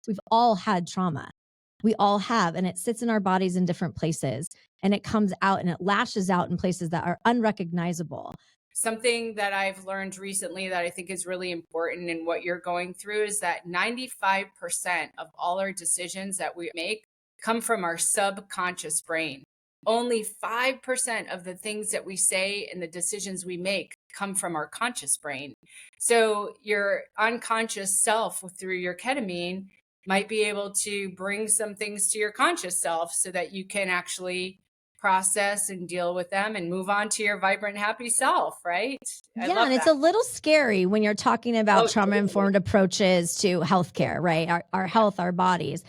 We've all had trauma. We all have, and it sits in our bodies in different places, and it comes out and it lashes out in places that are unrecognizable. Something that I've learned recently that I think is really important in what you're going through is that 95% of all our decisions that we make come from our subconscious brain. Only 5% of the things that we say and the decisions we make come from our conscious brain. So your unconscious self through your ketamine might be able to bring some things to your conscious self so that you can actually process and deal with them and move on to your vibrant, happy self, right? I Yeah, love and it's that. a little scary when you're talking about Oh, totally. trauma-informed approaches to healthcare, right? Our health, our bodies.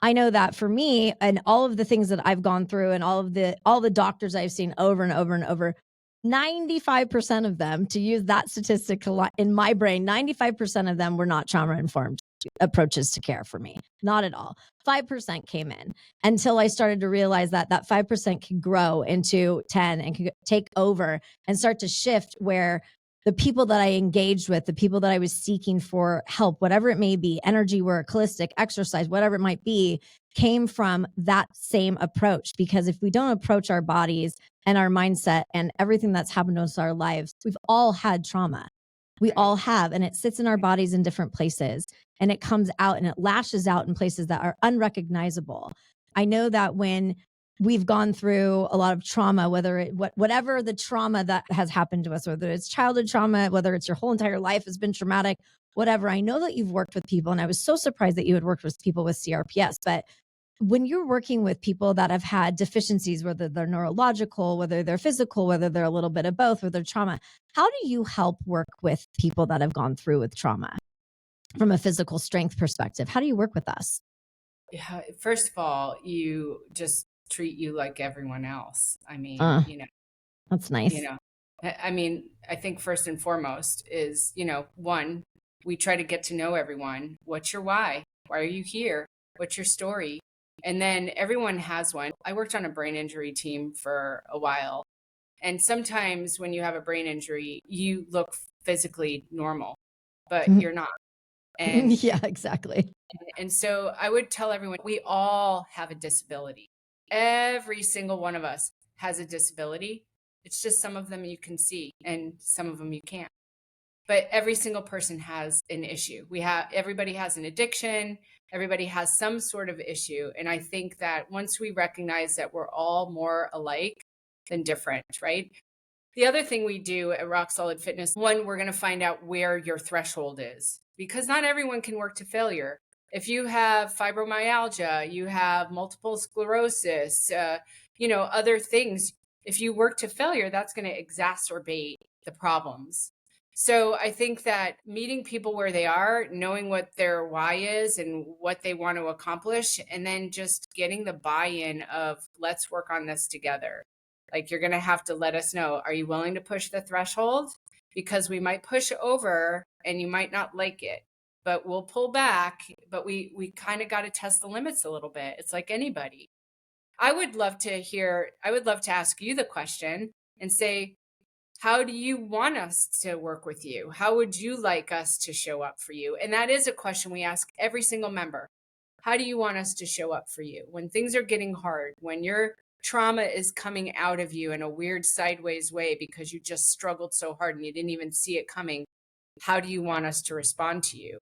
I know that for me and all of the things that I've gone through and all the doctors I've seen over and over and over, 95% of them, to use that statistic in my brain, 95% of them were not trauma-informed approaches to care for me. Not at all. 5% came in until I started to realize that that 5% can grow into 10 and can take over and start to shift where the people that I engaged with, the people that I was seeking for help, whatever it may be, energy work, holistic, exercise, whatever it might be, came from that same approach. Because if we don't approach our bodies and our mindset and everything that's happened to us in our lives, we've all had trauma. We all have, and it sits in our bodies in different places, and it comes out and it lashes out in places that are unrecognizable. I know that when we've gone through a lot of trauma, whatever the trauma that has happened to us, whether it's childhood trauma, whether it's your whole entire life has been traumatic, whatever. I know that you've worked with people, and I was so surprised that you had worked with people with CRPS. But when you're working with people that have had deficiencies, whether they're neurological, whether they're physical, whether they're a little bit of both, whether they're trauma, how do you help work with people that have gone through with trauma from a physical strength perspective? How do you work with us? Yeah, first of all, you just treat you like everyone else. Uh, that's You nice. know, I think first and foremost is, one, we try to get to know everyone. What's your why? Why are you here? What's your story? And then everyone has one. I worked on a brain injury team for a while. And sometimes when you have a brain injury, you look physically normal, but you're not. And Yeah, exactly. and so I would tell everyone we all have a disability. Every single one of us has a disability. It's just some of them you can see and some of them you can't. But every single person has an issue. Everybody has an addiction, everybody has some sort of issue. And I think that once we recognize that we're all more alike than different, right? The other thing we do at Rock Solid Fitness, one, we're going to find out where your threshold is because not everyone can work to failure. If you have fibromyalgia, you have multiple sclerosis, other things, if you work to failure, that's going to exacerbate the problems. So I think that meeting people where they are, knowing what their why is and what they want to accomplish, and then just getting the buy-in of let's work on this together. Like you're going to have to let us know, are you willing to push the threshold? Because we might push over and you might not like it, but we'll pull back. But we kind of got to test the limits a little bit. It's like anybody. I would love to ask you the question and say, how do you want us to work with you? How would you like us to show up for you? And that is a question we ask every single member. How do you want us to show up for you? When things are getting hard, when your trauma is coming out of you in a weird sideways way because you just struggled so hard and you didn't even see it coming, how do you want us to respond to you?